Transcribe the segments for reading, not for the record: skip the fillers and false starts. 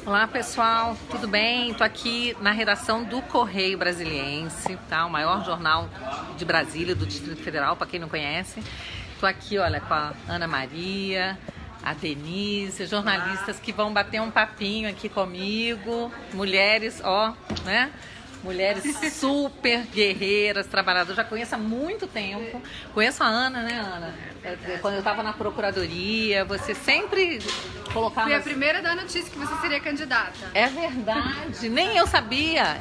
Olá pessoal, tudo bem? Estou aqui na redação do Correio Brasiliense, tá? O maior jornal de Brasília, do Distrito Federal, para quem não conhece. Estou aqui, olha, com a Ana Maria, a Denise, jornalistas que vão bater um papinho aqui comigo, mulheres, ó, né? Mulheres super guerreiras, trabalhadoras. Já conheço há muito tempo. Conheço a Ana, né, Ana? Quando eu estava na procuradoria, você sempre colocava... Fui a primeira a dar notícia que você seria candidata. É verdade, nem eu sabia.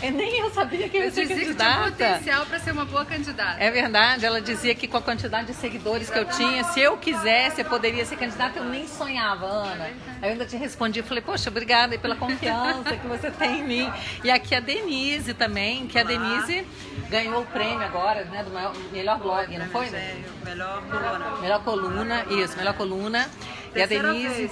Nem eu sabia que eu ia ser candidata. Tinha potencial para ser uma boa candidata. É verdade, ela dizia que com a quantidade de seguidores que eu tinha, se eu quisesse, eu poderia ser candidata. Eu nem sonhava, Ana. Aí eu ainda te respondi, falei, poxa, obrigada aí pela confiança que você tem em mim. E aqui a Denise também, que a Denise ganhou o prêmio agora, né, do melhor blog, não foi? Melhor coluna. Melhor coluna, isso, melhor coluna. E a Denise,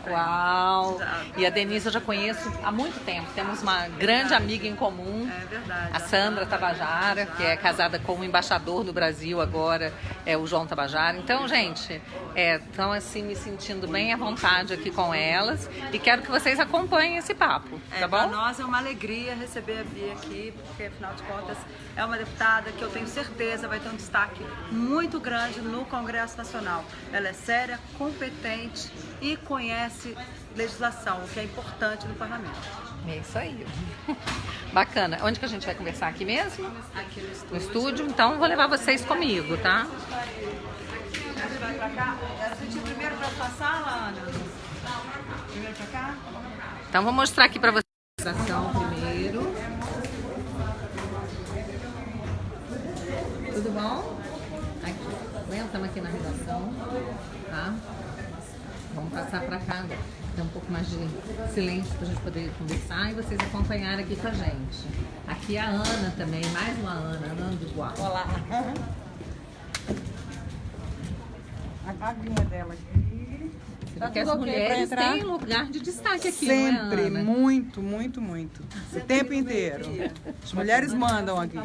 uau! E a Denise eu já conheço há muito tempo. Temos uma grande amiga em comum, É verdade. a Sandra Tabajara, que é casada com o embaixador do Brasil agora, é o João Tabajara. Então, gente, estão assim me sentindo bem à vontade aqui com elas e quero que vocês acompanhem esse papo, tá bom? Para nós é uma alegria receber a Bia aqui, porque afinal de contas é uma deputada que eu tenho certeza vai ter um destaque muito grande no Congresso Nacional. Ela é séria, competente e conhece legislação, o que é importante no parlamento. É isso aí. Bacana. Onde que a gente vai conversar? Aqui mesmo? Aqui no estúdio. No estúdio? Então vou levar vocês comigo, tá? A gente vai pra cá? A gente primeiro pra sua sala, Ana? Primeiro pra cá? Então vou mostrar aqui pra vocês a ação primeiro. Tudo bom? Aqui. Estamos aqui na redação, tá? Vamos passar pra cá agora. Tem um pouco mais de silêncio pra gente poder conversar e vocês acompanharem aqui com a gente. Aqui a Ana também, mais uma Ana Dubois. Olá. A cabinha dela aqui. Porque as mulheres têm lugar de destaque aqui, Sempre, não é, Ana? muito. O tempo inteiro. As mulheres mandam aqui.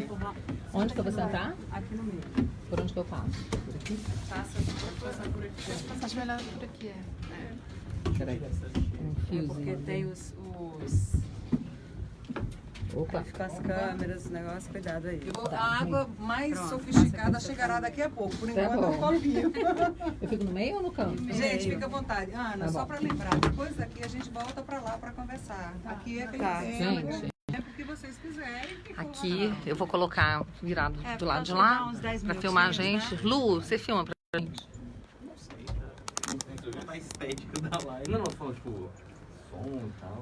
Onde que eu vou sentar? Aqui no meio. Por onde que eu passo? Por aqui? Passa por aqui. Acho melhor por aqui, Peraí. Um fiozinho. Porque tem os... Opa. Vai ficar as câmeras, os negócios, cuidado aí. A água mais Pronto. sofisticada chegará daqui a pouco. Por enquanto bom. é um copinho. Eu fico no meio ou no canto? Gente, fica à vontade. Ana, Tá só bom. para lembrar, depois daqui a gente volta para lá para conversar. Aqui é aquele Tá. tempo, Gente. o que vocês quiserem. que for Aqui lá. eu vou colocar virado É, do lado de pode lá dar uns 10 pra filmar a minutinhos, gente. Lu, você filma pra gente? A estética da live. Não, falando tipo som e tal.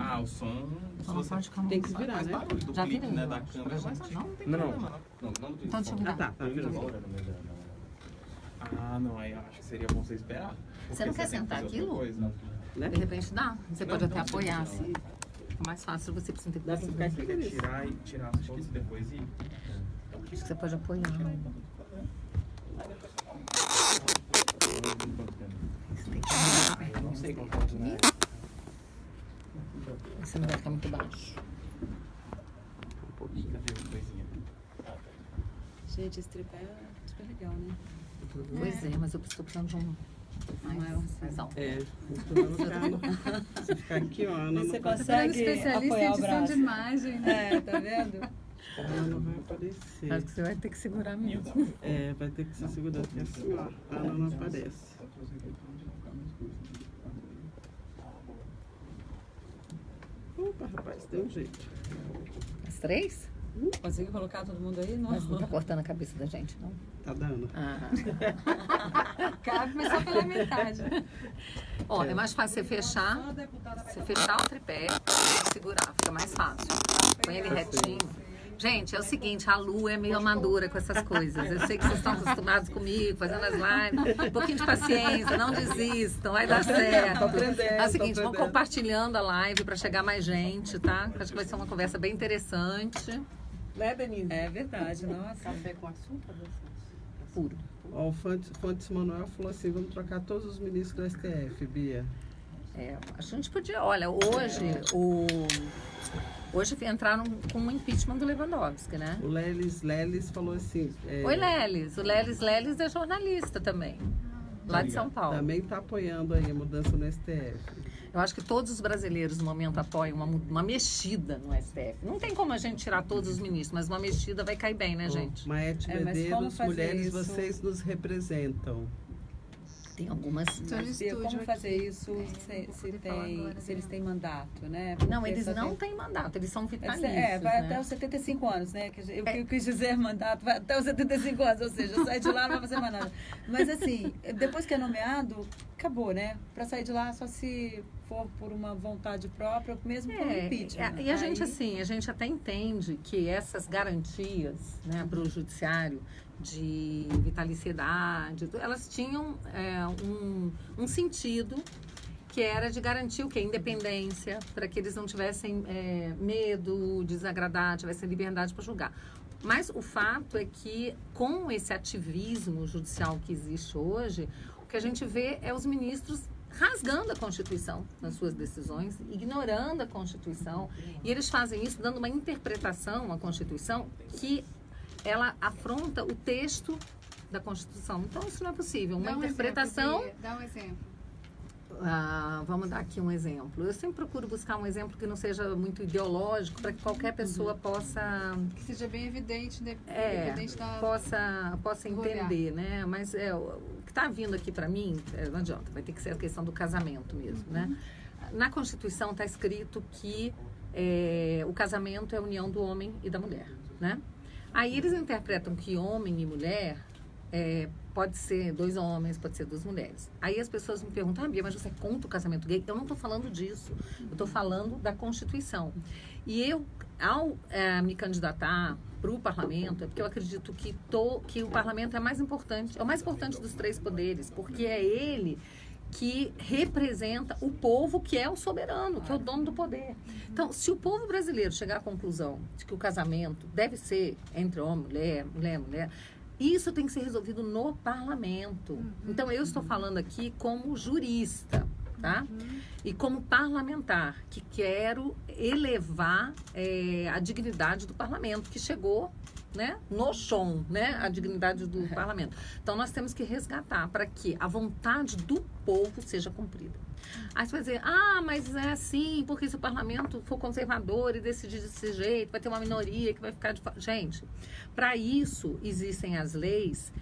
Ah, o som. Só não pode ficar Tem que virar, Faz né? barulho do Já clipe, virei, né? eu Da acho, câmera. pra Mas gente, acho não? que não tem Não, problema, não. Não do clipe. Então deixa eu virar. Tá vindo embora no meio da. Ah, não, aí eu acho que seria bom você esperar. Você não Porque quer tem que sentar fazer aqui, outra Lu? coisa. De repente dá. Você pode até apoiar assim. É mais fácil você precisa ter Dá pra ficar Você aqui quer nisso. tirar as fotos e depois ir? Acho que você pode apoiar. Eu não sei qual que é, né? Você não vai ficar muito baixo. Um pouquinho, cadê uma coisinha? Gente, esse tripé é super legal, né? Pois é, mas eu estou precisando de um mais alto. É, se ficar aqui, ó, Ana Você não, consegue especialista em apoiar o edição braço. de imagem, né? É, tá vendo? Ana não vai aparecer. Acho que você vai ter que segurar mesmo. É, vai ter que se segurar aqui assim, ó. A Ana não aparece. Opa, rapaz, deu um jeito. As três? Conseguiu colocar todo mundo aí? Mas não Não. tá cortando a cabeça da gente, não? Tá dando. Ah. Cabe, mas só pela metade. Ó, é mais fácil você fechar o tripé e segurar, fica mais fácil. Põe ele retinho. Gente, é o seguinte, a Lu é meio amadora com essas coisas. Eu sei que vocês estão acostumados comigo, fazendo as lives. Um pouquinho de paciência, não desistam, vai dar certo. É o seguinte, vão compartilhando a live para chegar mais gente, tá? Acho que vai ser uma conversa bem interessante. Né, Denise? É verdade, nossa. Café com açúcar? Puro. Ó, o Fontes Manuel falou assim, vamos trocar todos os ministros do STF, Bia. É, a gente podia, olha, hoje entraram com o impeachment do Lewandowski, né? O Lelis falou assim... Oi, Lelis. O Lelis é jornalista também, lá de São Paulo. Também tá apoiando aí a mudança no STF. Eu acho que todos os brasileiros, no momento, apoiam uma mexida no STF. Não tem como a gente tirar todos os ministros, mas uma mexida vai cair bem, né, gente? Maete mas como Medeiros, fazer mulheres, isso? vocês nos representam. Tem algumas... Tô no estúdio Como fazer aqui. isso se eles têm mandato, né? Não, Porque eles só não tem- têm mandato, eles são vitalícios, vai né? até os 75 anos, né? O que eu quis dizer mandato vai até os 75 anos, ou seja, sai de lá não vai fazer mais nada. Mas assim, depois que é nomeado, acabou, né? Para sair de lá só se for por uma vontade própria, mesmo por impeachment. E a gente, assim, a gente até entende que essas garantias, né, para o judiciário de vitaliciedade, elas tinham um sentido que era de garantir o quê? Independência, para que eles não tivessem medo, desagradar, tivessem liberdade para julgar. Mas o fato é que, com esse ativismo judicial que existe hoje, o que a gente vê é os ministros rasgando a Constituição nas suas decisões, ignorando a Constituição, e eles fazem isso dando uma interpretação à Constituição que ela afronta o texto da Constituição. Então, isso não é possível. Uma interpretação... Dá um exemplo. Vamos dar aqui um exemplo. Eu sempre procuro buscar um exemplo que não seja muito ideológico, para que qualquer pessoa possa... Que seja bem evidente, independente da... possa entender, né? Mas o que está vindo aqui para mim, não adianta, vai ter que ser a questão do casamento mesmo, né? Na Constituição está escrito que o casamento é a união do homem e da mulher, né? Aí eles interpretam que homem e mulher pode ser 2 homens, pode ser 2 mulheres. Aí as pessoas me perguntam, Bia, mas você é contra o casamento gay? Eu não estou falando disso. Eu estou falando da Constituição. E eu, ao me candidatar para o parlamento, é porque eu acredito que o parlamento é mais importante, é o mais importante dos 3 poderes, porque é ele que representa o povo, que é o soberano, que é o dono do poder. Então, se o povo brasileiro chegar à conclusão de que o casamento deve ser entre homem, mulher, isso tem que ser resolvido no parlamento. Então, eu estou falando aqui como jurista, tá? E como parlamentar, que quero elevar a dignidade do parlamento, que chegou, né, no chão, né, a dignidade do parlamento. Então, nós temos que resgatar para que a vontade do povo seja cumprida. Aí você vai dizer, mas é assim, porque se o parlamento for conservador e decidir desse jeito, vai ter uma minoria que vai ficar de fora. Gente, para isso existem as leis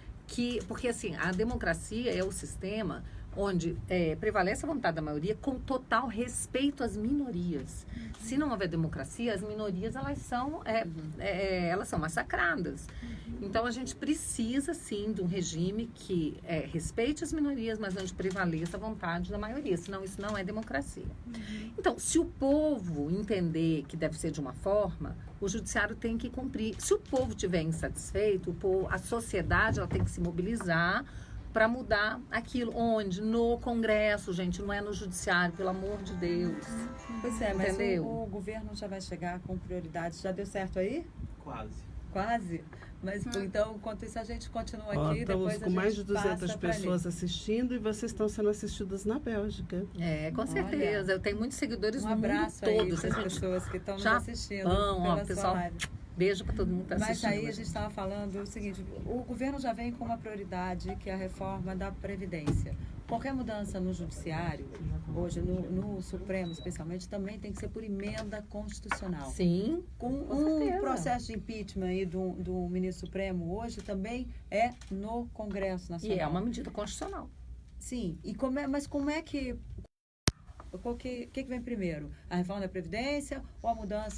porque assim, a democracia é o sistema onde prevalece a vontade da maioria com total respeito às minorias. Se não houver democracia, as minorias elas são massacradas. Então a gente precisa sim de um regime que respeite as minorias, mas onde prevaleça a vontade da maioria, senão isso não é democracia. Então, se o povo entender que deve ser de uma forma, o judiciário tem que cumprir. Se o povo estiver insatisfeito, a sociedade ela tem que se mobilizar para mudar aquilo. Onde? No Congresso, gente, não é no Judiciário, pelo amor de Deus. Pois é, mas entendeu? o governo já vai chegar com prioridades. Já deu certo aí? Quase. Quase? Mas então, enquanto isso, a gente continua aqui. Estamos depois com mais de 200 passa pra pessoas assistindo e vocês estão sendo assistidas na Bélgica. Com certeza. Eu tenho muitos seguidores Um no mundo abraço todo. aí para as gente. pessoas que estão nos Japão, assistindo. ó, pela pessoal, sua live. Beijo para todo mundo que está Mas assistindo. aí a gente estava falando o seguinte, o governo já vem com uma prioridade, que é a reforma da Previdência. Qualquer mudança no judiciário, hoje no Supremo especialmente, também tem que ser por emenda constitucional. Sim. Com certeza. processo de impeachment aí do ministro Supremo hoje também é no Congresso Nacional. E é uma medida constitucional. Sim. E mas como é que... O que vem primeiro? A reforma da Previdência ou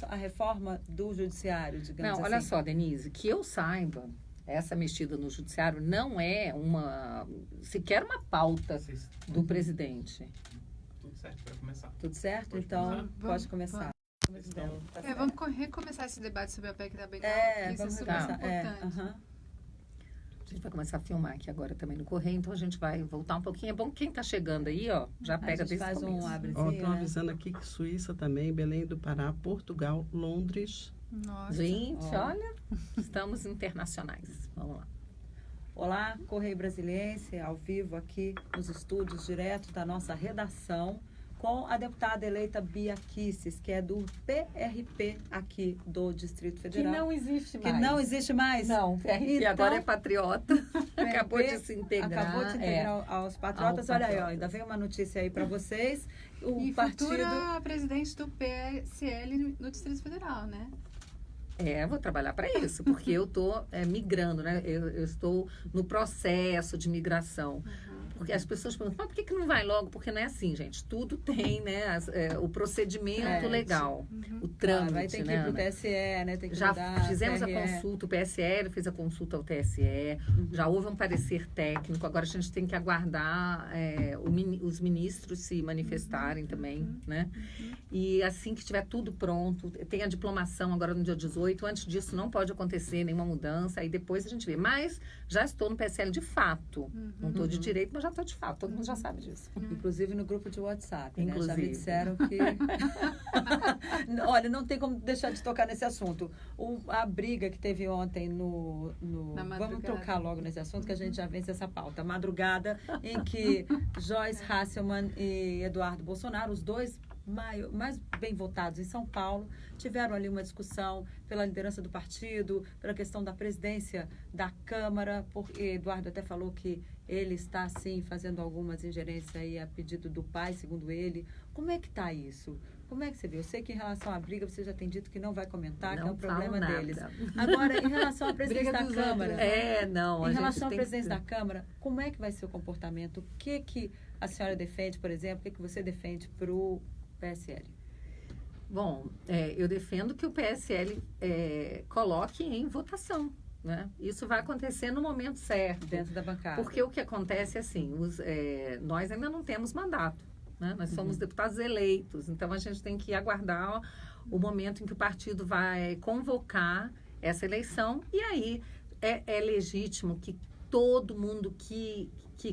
a reforma do Judiciário, digamos assim? Não, olha só, Denise, que eu saiba, essa mexida no Judiciário não é sequer uma pauta do presidente. Tudo certo para começar. Tudo certo? Pode então, começar? pode começar. Vamos recomeçar esse debate sobre a PEC da Bengala, porque isso é vamos super começar. importante. A gente vai começar a filmar aqui agora também no Correio, então a gente vai voltar um pouquinho. É bom que quem está chegando aí, ó, já pega A gente desde o faz começo. abrezinho, Estão avisando aqui que Suíça também, Belém do Pará, Portugal, Londres. Nossa. Gente, olha, estamos internacionais. Vamos lá. Olá, Correio Brasiliense, ao vivo aqui nos estúdios, direto da nossa redação, com a deputada eleita Bia Kicis, que é do PRP aqui do Distrito Federal. Que não existe mais. Que não existe mais? Não, PRP Então, agora é patriota. Acabou de se integrar. Acabou de se integrar aos patriotas. Ao Olha aí, ó, patriotas. ainda vem uma notícia aí para vocês. O E partido... futura presidente do PSL no Distrito Federal, né? Vou trabalhar para isso, porque eu estou migrando, né? Eu estou no processo de migração. Porque as pessoas perguntam, mas por que não vai logo? Porque não é assim, gente. Tudo tem, né? O procedimento legal, o trâmite, vai ter que ir né, pro Ana? TSE, né? Tem que Já mudar, fizemos TRE. a consulta, o PSL fez a consulta ao TSE, já houve um parecer técnico, agora a gente tem que aguardar os ministros se manifestarem também, né? E assim que tiver tudo pronto, tem a diplomação agora no dia 18, antes disso não pode acontecer nenhuma mudança, aí depois a gente vê. Mas já estou no PSL de fato, não estou de direito, mas já estou de fato, todo mundo já sabe disso. Inclusive no grupo de WhatsApp, né? Já Inclusive. me disseram que... Olha, não tem como deixar de tocar nesse assunto. A briga que teve ontem no... Na Vamos madrugada. tocar logo nesse assunto, que a gente já vence essa pauta. Madrugada em que Joyce Hasselmann e Eduardo Bolsonaro, os dois mais bem votados em São Paulo, tiveram ali uma discussão pela liderança do partido, pela questão da presidência da Câmara, porque Eduardo até falou que ele está, sim, fazendo algumas ingerências aí a pedido do pai, segundo ele. Como é que está isso? Como é que você vê? Eu sei que em relação à briga, você já tem dito que não vai comentar, que é um problema deles. Agora, em relação à presidência da Câmara... Em relação à presidência da Câmara, como é que vai ser o comportamento? O que a senhora defende, por exemplo? O que você defende para o PSL? Bom, eu defendo que o PSL coloque em votação, né? Isso vai acontecer no momento certo. Dentro da bancada. Porque o que acontece é assim, nós ainda não temos mandato, né? Nós somos deputados eleitos, então a gente tem que aguardar o momento em que o partido vai convocar essa eleição e aí é legítimo que todo mundo que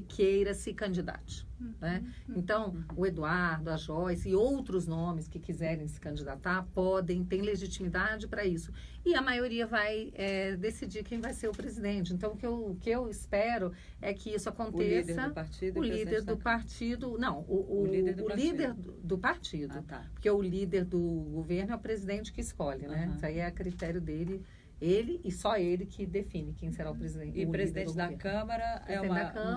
queira se candidate. Né? Então, o Eduardo, a Joyce e outros nomes que quiserem se candidatar têm legitimidade para isso. E a maioria vai decidir quem vai ser o presidente. Então, o que eu espero é que isso aconteça. O líder do partido O líder do partido. Ah, tá. Porque o líder do governo é o presidente que escolhe, né? Isso aí é a critério dele. Ele e só ele que define quem será o presidente. E presidente da Câmara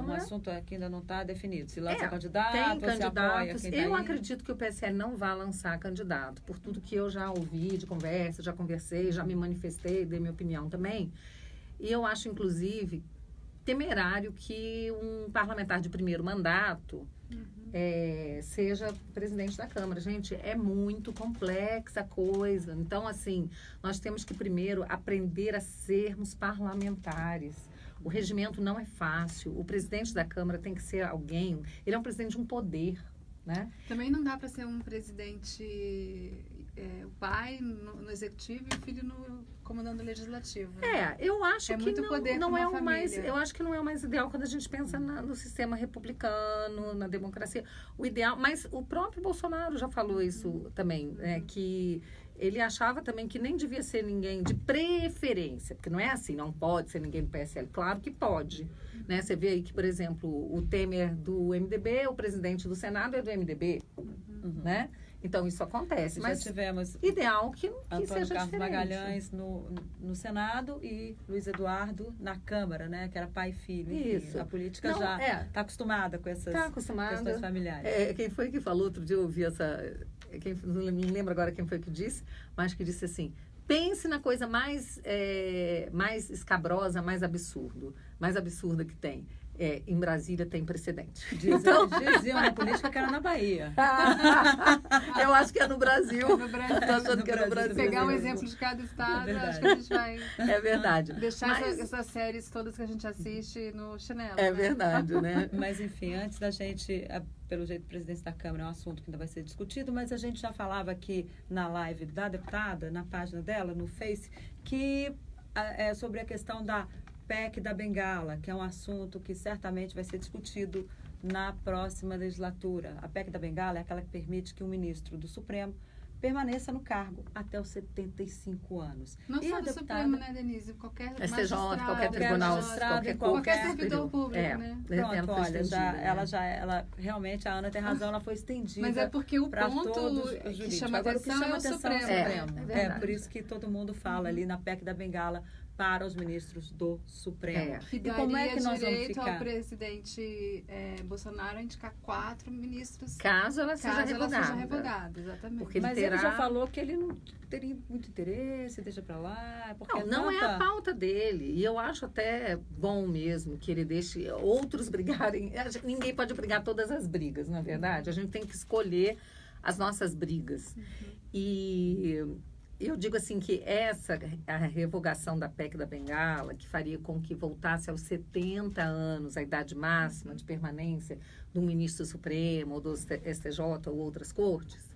um assunto que ainda não está definido. Se lança candidato, tem se apoia candidatos. quem Eu tá aí. acredito que o PSL não vai lançar candidato, por tudo que eu já ouvi de conversa, já conversei, já me manifestei, dei minha opinião também. E eu acho, inclusive, temerário que um parlamentar de primeiro mandato seja presidente da Câmara. Gente, é muito complexa a coisa. Então, assim, nós temos que primeiro aprender a sermos parlamentares. O regimento não é fácil. O presidente da Câmara tem que ser alguém... Ele é um presidente de um poder, né? Também não dá para ser um presidente, o pai no executivo e o filho comandando o legislativo. Né? Eu acho que muito poder não é o família. mais. Eu acho que não é o mais ideal quando a gente pensa no sistema republicano, na democracia. O ideal, mas o próprio Bolsonaro já falou isso também, que ele achava também que nem devia ser ninguém de preferência, porque não é assim, não pode ser ninguém do PSL. Claro que pode. Né? Você vê aí que, por exemplo, o Temer do MDB, o presidente do Senado é do MDB, né? Então, isso acontece. Mas já tivemos ideal que Antônio seja Carlos diferente. Magalhães no Senado e Luiz Eduardo na Câmara, né? Que era pai e filho. Enfim, Isso. a política Não, já está acostumada com essas questões familiares. Quem foi que falou outro dia? Eu ouvi não me lembro agora quem foi que disse, mas que disse assim: pense na coisa mais escabrosa, mais absurda que tem. Em Brasília tem precedente. Diziam na política que era na Bahia. Eu acho que é no Brasil. No Brasil. Tô achando que é no Brasil. Pegar um exemplo de cada estado, verdade. acho que a gente vai É verdade. deixar essas séries todas que a gente assiste no chinelo. É né? verdade, né? Mas, enfim, antes da gente, pelo jeito, presidência da Câmara é um assunto que ainda vai ser discutido, mas a gente já falava aqui na live da deputada, na página dela, no Face, que é sobre a questão da PEC da Bengala, que é um assunto que certamente vai ser discutido na próxima legislatura. A PEC da Bengala é aquela que permite que um ministro do Supremo permaneça no cargo até os 75 anos. Não E só a do deputada- Supremo, né, Denise? Qualquer STJ, magistrado, qualquer tribunal, magistrado, qualquer qualquer servidor público, né? Pronto, olha, estendida, ela realmente, a Ana tem razão, ela foi estendida. Mas é porque o pra ponto todos os que jurídicos. chama Agora, atenção é o Supremo. Supremo. É É por isso que todo mundo fala ali na PEC da Bengala para os ministros do Supremo. Que E como é daria que nós vamos direito ao ficar? presidente Bolsonaro a indicar 4 ministros Caso ela seja caso ela revogada. seja revogada, exatamente. Porque ele Mas terá... ele já falou que ele não teria muito interesse, deixa pra lá. Porque Não é a pauta dele. E eu acho até bom mesmo que ele deixe outros brigarem. Ninguém pode brigar todas as brigas, na verdade. A gente tem que escolher as nossas brigas. E eu digo assim que a revogação da PEC da Bengala, que faria com que voltasse aos 70 anos, a idade máxima de permanência do ministro Supremo, ou do STJ, ou outras cortes,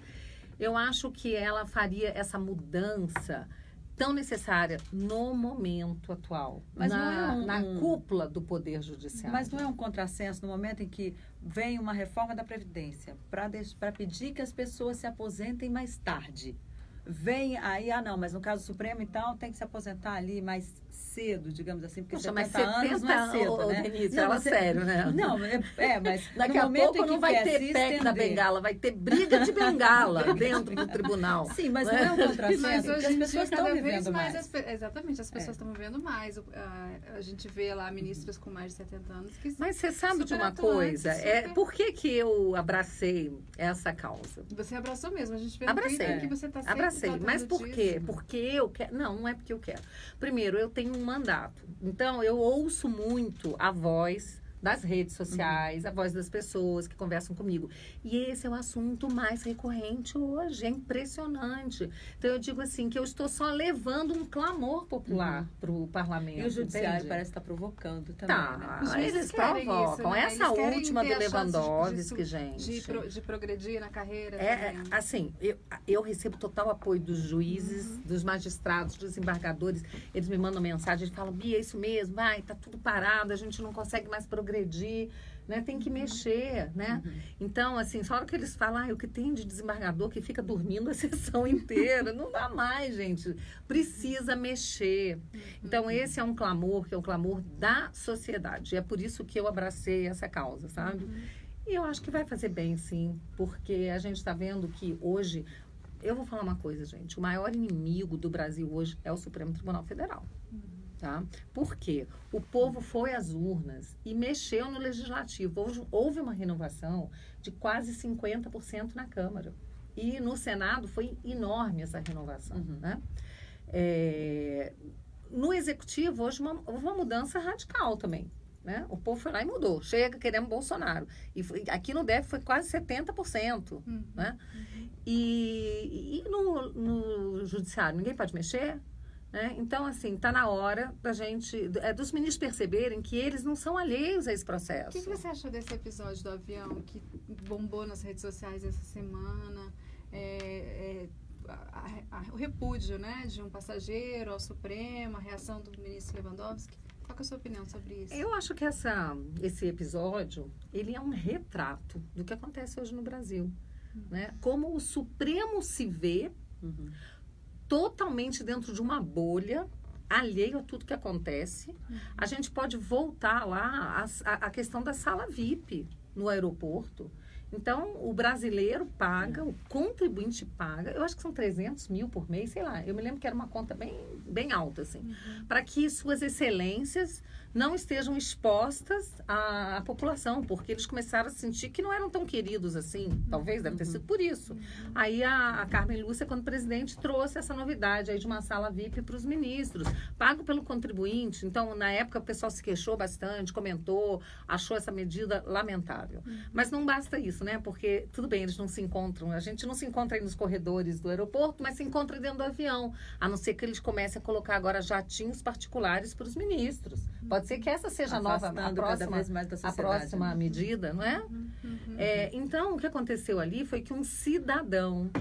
eu acho que ela faria essa mudança tão necessária no momento atual, Mas na cúpula do Poder Judiciário. Mas não é um contrassenso no momento em que vem uma reforma da Previdência para pedir que as pessoas se aposentem mais tarde. Vem aí, não, mas no caso do Supremo, então, tem que se aposentar ali mais cedo, digamos assim, porque Poxa, 70 mas 70 anos não é cedo, né? Denise, Não, fala você- sério, né? Não, mas Daqui no a momento pouco em que não vai quer ter se PEC da estender. Bengala, vai ter briga de bengala dentro do tribunal. Sim, mas não é um contrassenso, Mas porque hoje as em dia, pessoas estão cada vez vivendo mais, mais. exatamente, as pessoas estão vivendo mais. A gente vê lá ministros com mais de 70 anos que Mas você sabe de super uma atuantes, coisa? super- Por que eu abracei essa causa? Você abraçou mesmo, a gente vê no Abracei. Twitter que você está sempre Abracei. tratando Mas por quê? disso. Porque eu quero. Não é porque eu quero. Primeiro, eu tenho um mandato. Então, eu ouço muito a voz das redes sociais, a voz das pessoas que conversam comigo. E esse é o assunto mais recorrente hoje. É impressionante. Então, eu digo assim, que eu estou só levando um clamor popular para o parlamento. E o judiciário entende? parece estar provocando também, Tá, né? Os juízes eles querem provocam. isso, né? Essa Eles querem última ter do a chance Lewandowski, de gente. de progredir na carreira É, também. assim, eu recebo total apoio dos juízes, dos magistrados, dos desembargadores. Eles me mandam mensagem, eles falam, Bia, é isso mesmo, vai, tá tudo parado, a gente não consegue mais progredir, né? Tem que mexer, né? Então, assim, só hora que eles falam, o que tem de desembargador que fica dormindo a sessão inteira, não dá mais, gente. Precisa mexer. Então, esse é um clamor, que é um clamor da sociedade. E é por isso que eu abracei essa causa, sabe? E eu acho que vai fazer bem, sim, porque a gente está vendo que hoje, eu vou falar uma coisa, gente, o maior inimigo do Brasil hoje é o Supremo Tribunal Federal. Tá? Por quê? O povo foi às urnas e mexeu no legislativo. Houve uma renovação de quase 50% na Câmara. E no Senado foi enorme essa renovação. Né? No Executivo, hoje, houve uma mudança radical também. Né? O povo foi lá e mudou. Chega, queremos Bolsonaro. Aqui no DF foi quase 70%. Né? E no Judiciário, ninguém pode mexer? Então, assim, está na hora da gente, dos ministros perceberem que eles não são alheios a esse processo. O que você achou desse episódio do avião que bombou nas redes sociais essa semana? O repúdio, né, de um passageiro ao Supremo, a reação do ministro Lewandowski. Qual que é a sua opinião sobre isso? Eu acho que esse episódio, ele é um retrato do que acontece hoje no Brasil. Né? Como o Supremo se vê totalmente dentro de uma bolha, alheio a tudo que acontece. A gente pode voltar lá à questão da sala VIP no aeroporto. Então, o brasileiro paga, o contribuinte paga, eu acho que são 300 mil por mês, sei lá. Eu me lembro que era uma conta bem alta, assim, para que suas excelências não estejam expostas à população, porque eles começaram a sentir que não eram tão queridos assim. Talvez deve ter sido por isso. Aí a Carmen Lúcia, quando presidente, trouxe essa novidade aí de uma sala VIP para os ministros, pago pelo contribuinte. Então, na época, o pessoal se queixou bastante, comentou, achou essa medida lamentável. Mas não basta isso, né? Porque, tudo bem, eles não se encontram. A gente não se encontra aí nos corredores do aeroporto, mas se encontra dentro do avião. A não ser que eles comecem a colocar agora jatinhos particulares para os ministros. Pode ser que essa seja cada vez mais da a sociedade, próxima medida, não é? Então, o que aconteceu ali foi que um cidadão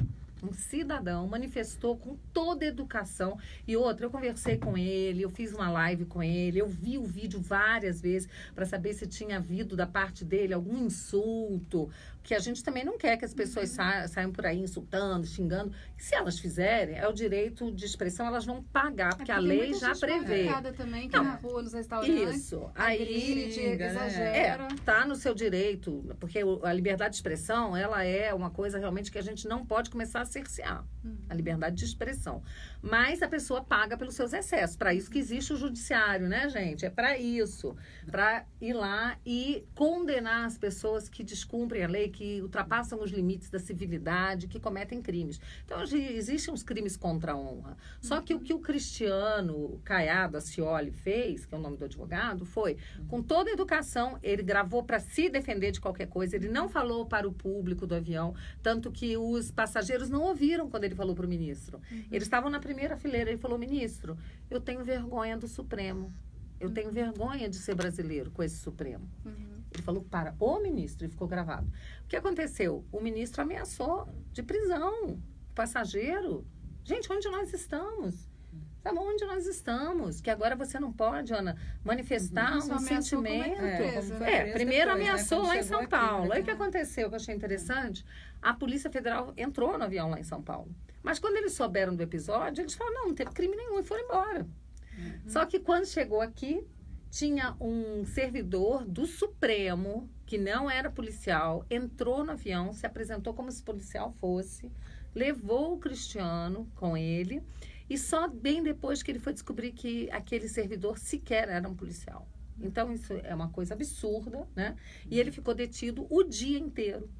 manifestou com toda a educação. E outra, eu conversei com ele, eu fiz uma live com ele, eu vi o vídeo várias vezes para saber se tinha havido da parte dele algum insulto, que a gente também não quer que as pessoas saiam por aí insultando, xingando. E se elas fizerem, é o direito de expressão, elas vão pagar, porque a lei já prevê. Também, que Não, na rua, nos restaurantes, isso. Aí exagera. tá no seu direito, porque a liberdade de expressão, ela é uma coisa realmente que a gente não pode começar a cercear. A liberdade de expressão. Mas a pessoa paga pelos seus excessos. Para isso que existe o judiciário, né, gente? É para isso. Para ir lá e condenar as pessoas que descumprem a lei, que ultrapassam os limites da civilidade, que cometem crimes. Então, existem uns crimes contra a honra. Só que o que o Cristiano Caiado Scioli fez, que é o nome do advogado, foi, com toda a educação, ele gravou para se defender de qualquer coisa, ele não falou para o público do avião, tanto que os passageiros não ouviram quando ele falou para o ministro. Eles estavam na primeira fileira, ele falou, ministro, eu tenho vergonha do Supremo. Eu tenho vergonha de ser brasileiro com esse Supremo. Ele falou para o ministro e ficou gravado. O que aconteceu? O ministro ameaçou de prisão o passageiro. Gente, onde nós estamos? Sabe onde nós estamos? Que agora você não pode, Ana, manifestar um sentimento. Primeiro ameaçou lá em São Paulo. Aí o que aconteceu, que eu achei interessante? A Polícia Federal entrou no avião lá em São Paulo. Mas quando eles souberam do episódio, eles falaram, não teve crime nenhum e foram embora. Só que quando chegou aqui, tinha um servidor do Supremo, que não era policial, entrou no avião, se apresentou como se policial fosse, levou o Cristiano com ele, e só bem depois que ele foi descobrir que aquele servidor sequer era um policial. Então, isso é uma coisa absurda, né? E ele ficou detido o dia inteiro,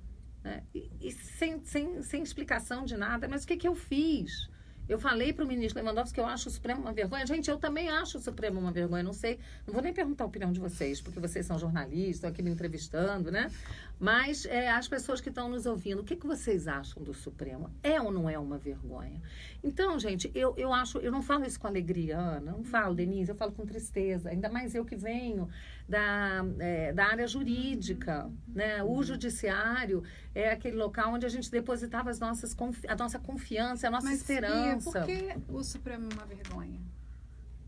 né? E sem explicação de nada. Mas o que eu fiz? Eu falei para o ministro Lewandowski que eu acho o Supremo uma vergonha. Gente, eu também acho o Supremo uma vergonha. Não sei, não vou nem perguntar a opinião de vocês, porque vocês são jornalistas, estão aqui me entrevistando, né? Mas as pessoas que estão nos ouvindo, o que vocês acham do Supremo? É ou não é uma vergonha? Então, gente, eu acho, eu não falo isso com alegria, Ana, não falo, Denise, eu falo com tristeza. Ainda mais eu que venho da área jurídica, né? O judiciário é aquele local onde a gente depositava a nossa confiança, a nossa esperança. Por que o Supremo é uma vergonha?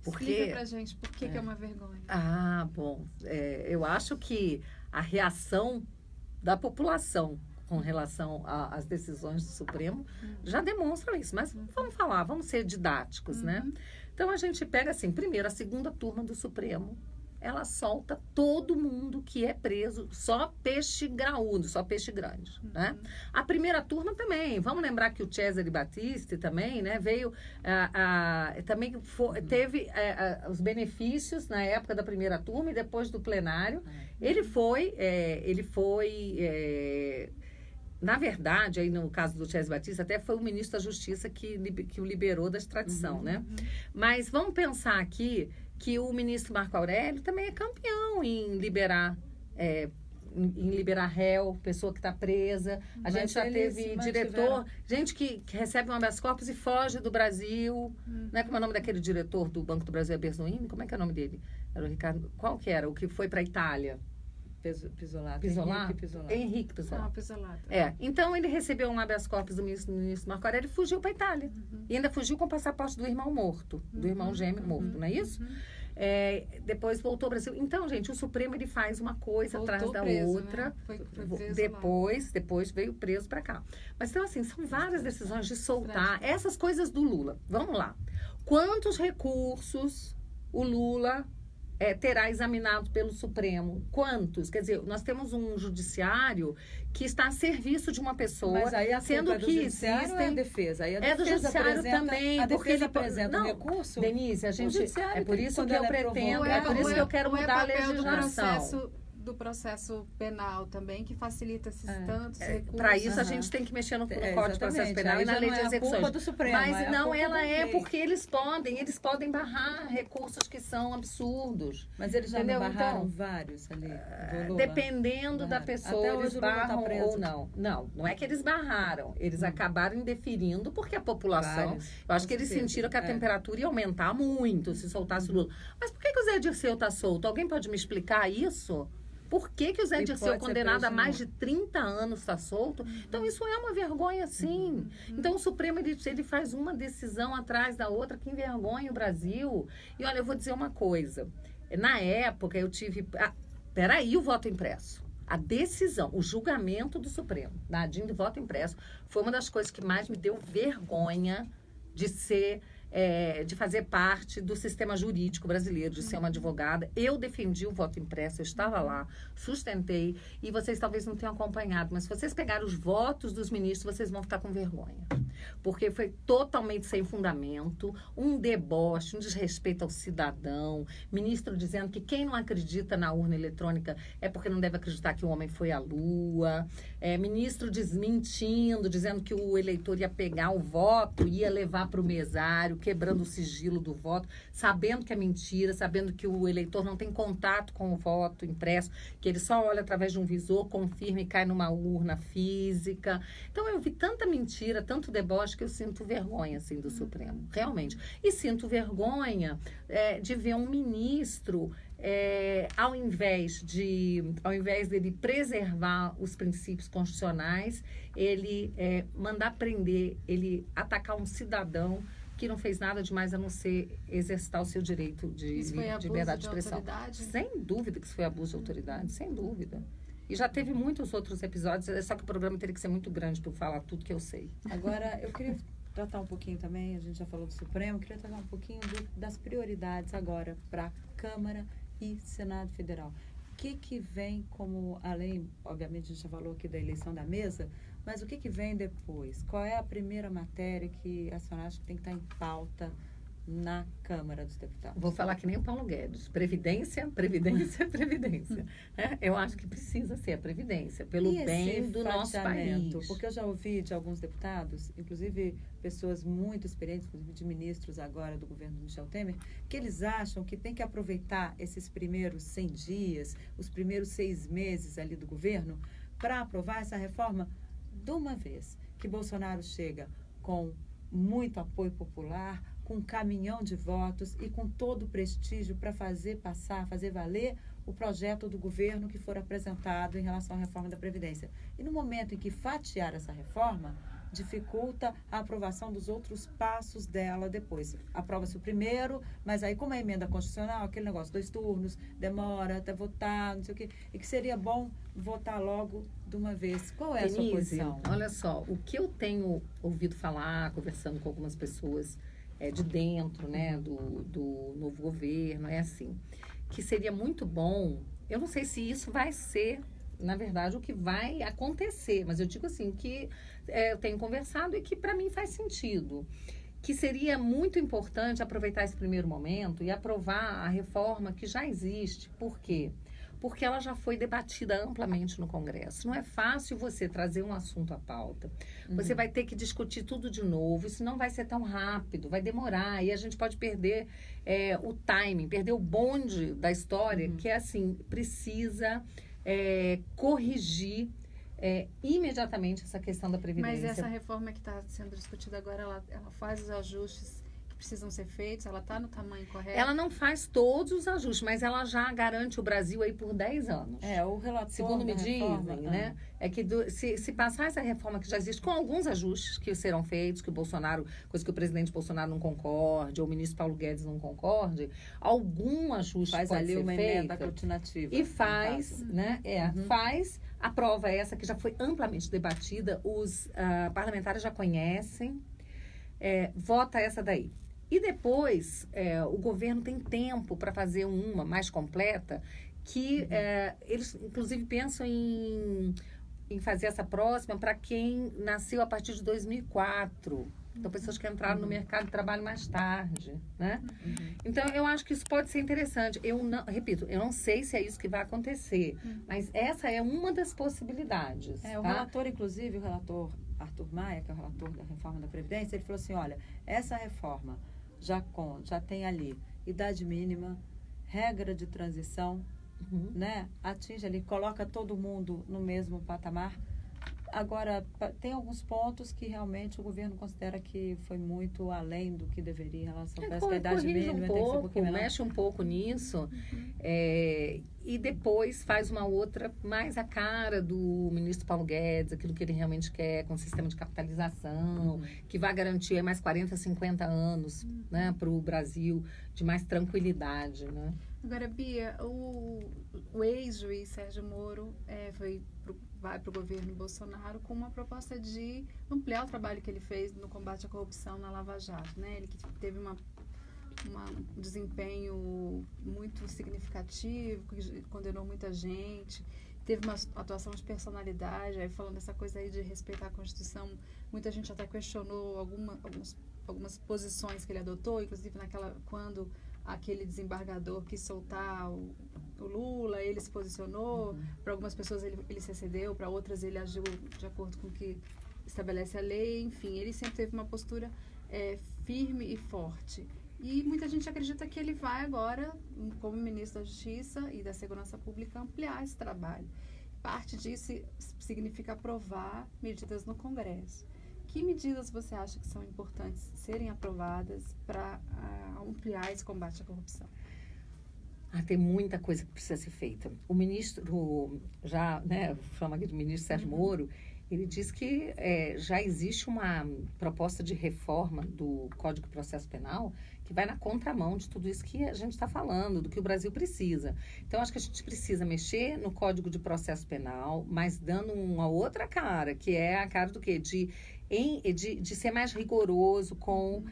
Porque... Explica pra gente por que é uma vergonha. Bom, eu acho que a reação da população com relação às decisões do Supremo já demonstra isso. Mas vamos ser didáticos, né? Então, a gente pega assim, primeiro, a segunda turma do Supremo, ela solta todo mundo que é preso, só peixe graúdo, só peixe grande, né? A primeira turma também, vamos lembrar que o Cesare Battisti também, né, veio, também teve os benefícios na época da primeira turma e depois do plenário. Ele foi na verdade, aí no caso do Cesare Battisti, até foi o ministro da Justiça que o liberou da extradição, né? Mas vamos pensar aqui que o ministro Marco Aurélio também é campeão em liberar réu, pessoa que está presa. A gente já teve diretor, gente que recebe um habeas corpus e foge do Brasil. Né? Como é o nome daquele diretor do Banco do Brasil, é Bernoulli? Como é que é o nome dele? Era o Ricardo, qual que era? O que foi para a Itália? Pisolato. Henrique Pisolato. Pisolato. Então, ele recebeu um habeas corpus do ministro Marco Aurélio e fugiu para a Itália. E ainda fugiu com o passaporte do irmão morto, do irmão gêmeo morto, não é isso? Depois voltou ao Brasil. Então, gente, o Supremo ele faz uma coisa atrás da outra. Né? Foi depois veio preso para cá. Mas então, assim, são várias decisões de soltar essas coisas do Lula. Vamos lá. Quantos recursos o Lula terá examinado pelo Supremo? Quantos? Quer dizer, nós temos um judiciário que está a serviço de uma pessoa, mas aí a sendo culpa que do judiciário existem... é a defesa. Aí a defesa do judiciário também. A defesa apresenta um recurso. Denise, a gente... É por isso que eu pretendo... É por isso que eu quero mudar a legislação. Do processo penal também, que facilita esses tantos recursos. Para isso, a gente tem que mexer no Código de Processo Penal e na Lei de Execuções. Do Supremo, mas não, ela porque eles podem barrar recursos que são absurdos. Mas eles já não barraram vários ali? Dependendo da pessoa, eles barram ou não. Não é que eles barraram. Eles acabaram indeferindo porque a população... eu acho que eles sentiram que a temperatura ia aumentar muito se soltasse o Lula. Mas por que o Zé Dirceu está solto? Alguém pode me explicar isso? Por que o Zé Dirceu, condenado a mais de 30 anos, está solto? Então, isso é uma vergonha, sim. Então, o Supremo, ele faz uma decisão atrás da outra que envergonha o Brasil. E, olha, eu vou dizer uma coisa. Na época, eu tive... peraí, o voto impresso. A decisão, o julgamento do Supremo, da ADIM de voto impresso, foi uma das coisas que mais me deu vergonha de ser, de fazer parte do sistema jurídico brasileiro, de ser uma advogada. Eu defendi o voto impresso, eu estava lá, sustentei, e vocês talvez não tenham acompanhado, mas se vocês pegarem os votos dos ministros, vocês vão ficar com vergonha. Porque foi totalmente sem fundamento, um deboche, um desrespeito ao cidadão, ministro dizendo que quem não acredita na urna eletrônica é porque não deve acreditar que o homem foi à lua, ministro desmentindo, dizendo que o eleitor ia pegar o voto, ia levar para o mesário, quebrando o sigilo do voto, sabendo que é mentira, sabendo que o eleitor não tem contato com o voto impresso, que ele só olha através de um visor, confirma e cai numa urna física. Então eu vi tanta mentira, tanto deboche, que eu sinto vergonha, assim, do Supremo, realmente. E sinto vergonha de ver um ministro, ao invés dele preservar os princípios constitucionais, ele mandar prender, ele atacar um cidadão que não fez nada demais a não ser exercitar o seu direito de liberdade de expressão. Autoridade? Sem dúvida que isso foi abuso de autoridade, sem dúvida. E já teve muitos outros episódios, só que o programa teria que ser muito grande para eu falar tudo que eu sei. Agora, eu queria tratar um pouquinho também, a gente já falou do Supremo, queria tratar um pouquinho das prioridades agora para Câmara e Senado Federal. O que vem como, além, obviamente a gente já falou aqui da eleição da mesa, mas o que vem depois? Qual é a primeira matéria que a senhora acha que tem que estar em pauta na Câmara dos Deputados? Vou falar que nem o Paulo Guedes. Previdência, previdência, previdência. Eu acho que precisa ser a Previdência, pelo bem do nosso país. Porque eu já ouvi de alguns deputados, inclusive pessoas muito experientes, inclusive de ministros agora do governo do Michel Temer, que eles acham que tem que aproveitar esses primeiros 100 dias, os primeiros 6 meses ali do governo, para aprovar essa reforma de uma vez. Que Bolsonaro chega com muito apoio popular, com um caminhão de votos e com todo o prestígio para fazer passar, fazer valer o projeto do governo que for apresentado em relação à reforma da Previdência. E no momento em que fatiar essa reforma, dificulta a aprovação dos outros passos dela depois. Aprova-se o primeiro, mas aí como é emenda constitucional, aquele negócio, 2 turnos, demora até votar, não sei o quê, e que seria bom votar logo de uma vez. Qual é a sua posição? Olha só, o que eu tenho ouvido falar, conversando com algumas pessoas de dentro, né, do novo governo, é assim, que seria muito bom, eu não sei se isso vai ser, na verdade, o que vai acontecer, mas eu digo assim, que eu tenho conversado e que para mim faz sentido, que seria muito importante aproveitar esse primeiro momento e aprovar a reforma que já existe. Por quê? Porque ela já foi debatida amplamente no Congresso. Não é fácil você trazer um assunto à pauta. Você vai ter que discutir tudo de novo. Isso não vai ser tão rápido, vai demorar. E a gente pode perder o timing, perder o bonde da história, que é assim, precisa corrigir imediatamente essa questão da Previdência. Mas essa reforma que está sendo discutida agora, ela faz os ajustes que precisam ser feitos? Ela está no tamanho correto? Ela não faz todos os ajustes, mas ela já garante o Brasil aí por 10 anos. O relator segundo me dizem, né? É que se passar essa reforma que já existe, com alguns ajustes que serão feitos, que o Bolsonaro, coisa que o presidente Bolsonaro não concorde, ou o ministro Paulo Guedes não concorde, algum ajuste faz pode ali ser uma feito. emenda continuativa. E faz, né? Faz, aprova essa que já foi amplamente debatida, os parlamentares já conhecem, vota essa daí. E depois, o governo tem tempo para fazer uma mais completa, que eles, inclusive, pensam em fazer essa próxima para quem nasceu a partir de 2004. Então, pessoas que entraram no mercado de trabalho mais tarde, né? Então, eu acho que isso pode ser interessante. Eu não sei se é isso que vai acontecer, mas essa é uma das possibilidades. O relator, inclusive, o relator Arthur Maia, que é o relator da reforma da Previdência, ele falou assim, olha, essa reforma já tem ali idade mínima, regra de transição, né? Atinge ali, coloca todo mundo no mesmo patamar. Agora, tem alguns pontos que realmente o governo considera que foi muito além do que deveria em relação a essa idade mínima. Mexe um pouco nisso, e depois faz uma outra mais a cara do ministro Paulo Guedes, aquilo que ele realmente quer, com o sistema de capitalização, que vai garantir mais 40, 50 anos, né, para o Brasil, de mais tranquilidade, né? Agora, Bia, o ex-juiz Sérgio Moro vai para o governo Bolsonaro com uma proposta de ampliar o trabalho que ele fez no combate à corrupção na Lava Jato, né? Ele que teve um desempenho muito significativo, que condenou muita gente, teve uma atuação de personalidade, aí falando dessa coisa aí de respeitar a Constituição, muita gente até questionou algumas posições que ele adotou, inclusive quando aquele desembargador quis soltar o Lula, ele se posicionou, para algumas pessoas ele se excedeu, para outras ele agiu de acordo com o que estabelece a lei, enfim, ele sempre teve uma postura firme e forte. E muita gente acredita que ele vai agora, como ministro da Justiça e da Segurança Pública, ampliar esse trabalho. Parte disso significa aprovar medidas no Congresso. Que medidas você acha que são importantes serem aprovadas para ampliar esse combate à corrupção? Tem muita coisa que precisa ser feita. O ministro, falamos aqui do ministro Sérgio Moro, ele diz que já existe uma proposta de reforma do Código de Processo Penal que vai na contramão de tudo isso que a gente está falando, do que o Brasil precisa. Então, acho que a gente precisa mexer no Código de Processo Penal, mas dando uma outra cara, que é a cara do quê? De ser mais rigoroso com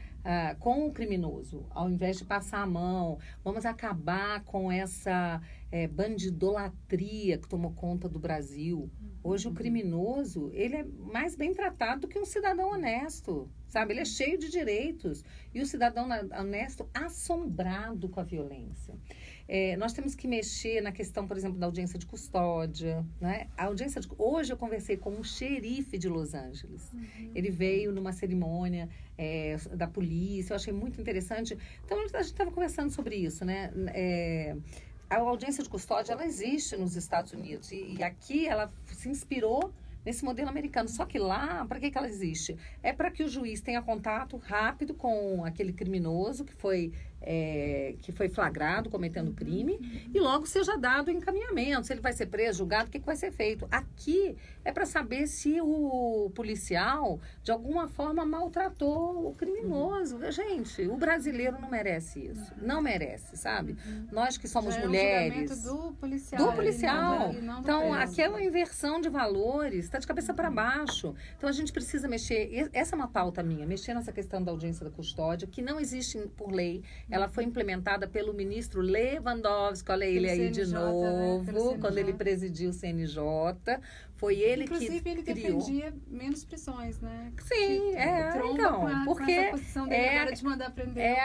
o criminoso, ao invés de passar a mão. Vamos acabar com essa bandidolatria que tomou conta do Brasil. Hoje o criminoso, ele é mais bem tratado do que um cidadão honesto, sabe? Ele é cheio de direitos. E o cidadão honesto assombrado com a violência. Nós temos que mexer na questão, por exemplo, da audiência de custódia, né? Hoje eu conversei com um xerife de Los Angeles. Ele veio numa cerimônia da polícia, eu achei muito interessante. Então, a gente estava conversando sobre isso, né? A audiência de custódia, ela existe nos Estados Unidos e aqui ela se inspirou nesse modelo americano. Só que lá, para que ela existe? É para que o juiz tenha contato rápido com aquele criminoso que foi flagrado cometendo crime e logo seja dado encaminhamento. Se ele vai ser preso, julgado, o que vai ser feito? Aqui é para saber se o policial, de alguma forma, maltratou o criminoso. Gente, o brasileiro não merece isso. Não merece, sabe? Nós que somos mulheres... do policial. Do policial. E não do então, preso. aquela inversão de valores está de cabeça para baixo. Então, a gente precisa mexer... Essa é uma pauta minha. Mexer nessa questão da audiência da custódia, que não existe por lei. Ela foi implementada pelo ministro Lewandowski, olha ele aí de novo, né? Quando ele presidiu o CNJ. Foi ele Inclusive, que ele criou. defendia menos prisões, né? Sim, Com porque essa posição dele agora de mandar prender.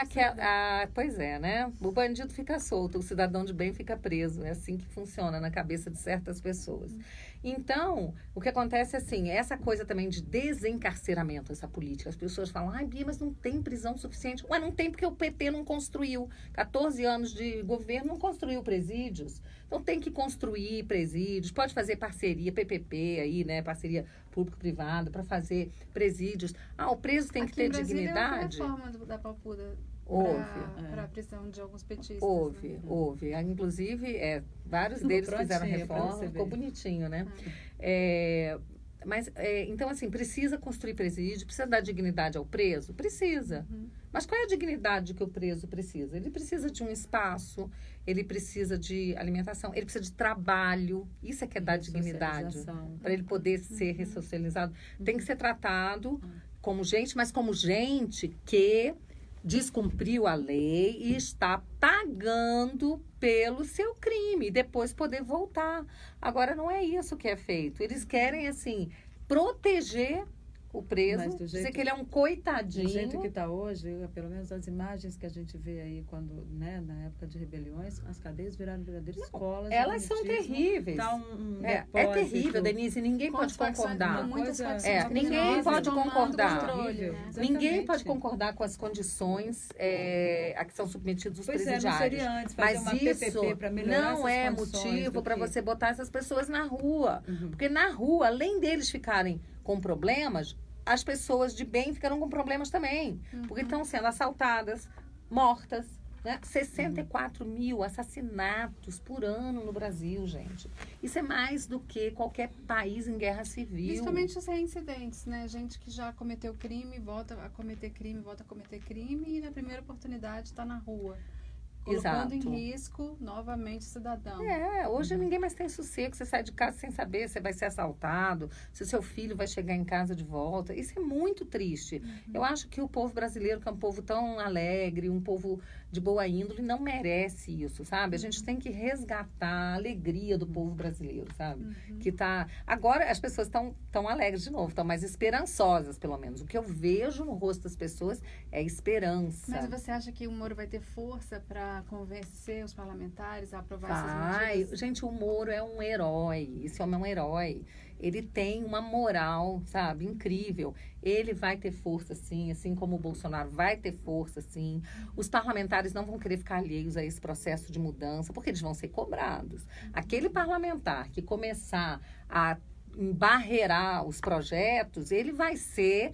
Pois é, né? O bandido fica solto, o cidadão de bem fica preso. É assim que funciona na cabeça de certas pessoas. Então, o que acontece é assim, essa coisa também de desencarceramento, essa política. As pessoas falam, Bia, mas não tem prisão suficiente. Ué, não tem porque o PT não construiu. 14 anos de governo não construiu presídios. Então, tem que construir presídios, pode fazer parceria, PPP aí, né? Parceria público-privada para fazer presídios. O preso tem que ter dignidade. Houve reforma da Papuda para a prisão de alguns petistas. Houve. Inclusive, vários deles fizeram reforma, ficou bonitinho, né? Então, assim, precisa construir presídio, precisa dar dignidade ao preso? Precisa. Mas qual é a dignidade que o preso precisa? Ele precisa de um espaço, ele precisa de alimentação, ele precisa de trabalho. Isso é que é dar dignidade. Para ele poder ser ressocializado. Tem que ser tratado como gente, mas como gente que descumpriu a lei e está pagando pelo seu crime e depois poder voltar. Agora, não é isso que é feito. Eles querem, assim, proteger o preso, dizer que ele é um coitadinho. Do jeito que está hoje, pelo menos as imagens que a gente vê aí quando, né, na época de rebeliões, as cadeias viraram verdadeiras escolas. Elas são terríveis. Tá é terrível, Denise, ninguém pode concordar. Ninguém pode concordar. Ninguém pode concordar com as condições a que são submetidos os presidiários. Não seria antes fazer uma PPP para melhorar não é motivo para você botar essas pessoas na rua. Porque na rua, além deles ficarem com problemas, as pessoas de bem ficaram com problemas também. Porque estão sendo assaltadas, mortas, né? 64 mil assassinatos por ano no Brasil, gente. Isso é mais do que qualquer país em guerra civil. Principalmente os reincidentes, né? Gente que já cometeu crime, volta a cometer crime, e na primeira oportunidade está na rua. colocando Exato. em risco novamente o cidadão. Hoje ninguém mais tem sossego, você sai de casa sem saber se vai ser assaltado, se o seu filho vai chegar em casa de volta. Isso é muito triste. Eu acho que o povo brasileiro, que é um povo tão alegre, um povo de boa índole, não merece isso, sabe? A gente tem que resgatar a alegria do povo brasileiro, sabe? Que tá... Agora as pessoas estão alegres de novo, estão mais esperançosas, pelo menos. O que eu vejo no rosto das pessoas é esperança. Mas você acha que o Moro vai ter força para convencer os parlamentares a aprovar essas medidas? Gente, o Moro é um herói. Esse homem é um herói. Ele tem uma moral, sabe, incrível. Ele vai ter força, sim, assim como o Bolsonaro vai ter força, sim. Os parlamentares não vão querer ficar alheios a esse processo de mudança, porque eles vão ser cobrados. Aquele parlamentar que começar a embarrear os projetos, ele vai ser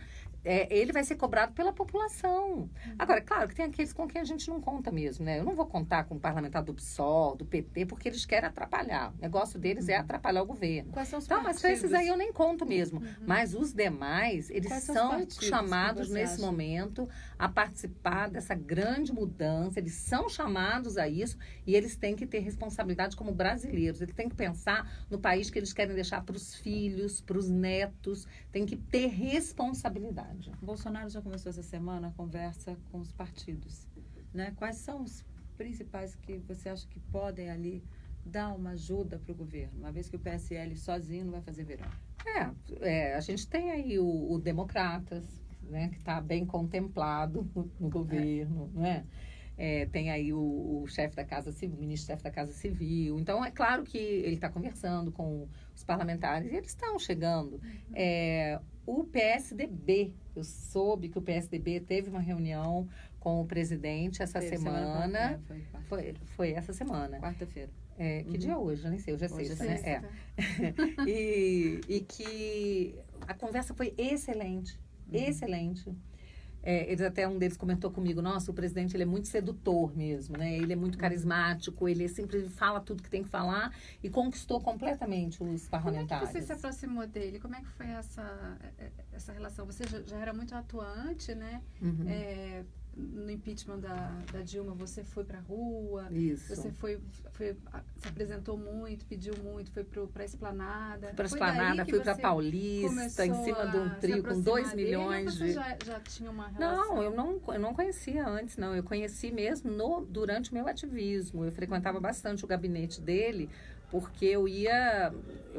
cobrado pela população. Agora, claro que tem aqueles com quem a gente não conta mesmo, né? Eu não vou contar com o parlamentar do PSOL, do PT, porque eles querem atrapalhar. O negócio deles é atrapalhar o governo. Quais são os Então, partidos? mas esses aí eu nem conto mesmo. Mas os demais, eles Quais são os são partidos chamados que você nesse acha? momento a participar dessa grande mudança. Eles são chamados a isso e eles têm que ter responsabilidade como brasileiros. Eles têm que pensar no país que eles querem deixar para os filhos, para os netos. Tem que ter responsabilidade. Bolsonaro já começou essa semana a conversa com os partidos, né? Quais são os principais que você acha que podem ali dar uma ajuda para o governo, uma vez que o PSL sozinho não vai fazer verão? A gente tem aí o Democratas, né, que está bem contemplado no governo, não é? Tem aí o chefe da Casa Civil, o ministro-chefe da Casa Civil. Então, é claro que ele está conversando com os parlamentares e eles estão chegando. O PSDB, eu soube que o PSDB teve uma reunião com o presidente essa semana. Foi essa semana. Quarta-feira. Que dia é hoje? Eu nem sei, hoje é Hoje é sexta, né? sexta. E que a conversa foi excelente, excelente. Um deles comentou comigo, nossa, o presidente ele é muito sedutor mesmo, né? Ele é muito carismático, ele sempre fala tudo que tem que falar e conquistou completamente os parlamentares. Como é que você se aproximou dele? Como é que foi essa relação? Você já era muito atuante, né? No impeachment da Dilma, você foi pra rua, Isso. você se apresentou muito, pediu muito, foi pra Esplanada. Pra Esplanada, fui pra Paulista, em começou cima de um a trio se com 2 aproximar milhões dele, de... ou você já tinha uma relação? Não, eu não conhecia antes, não. Eu conheci mesmo durante o meu ativismo. Eu frequentava bastante o gabinete dele, porque eu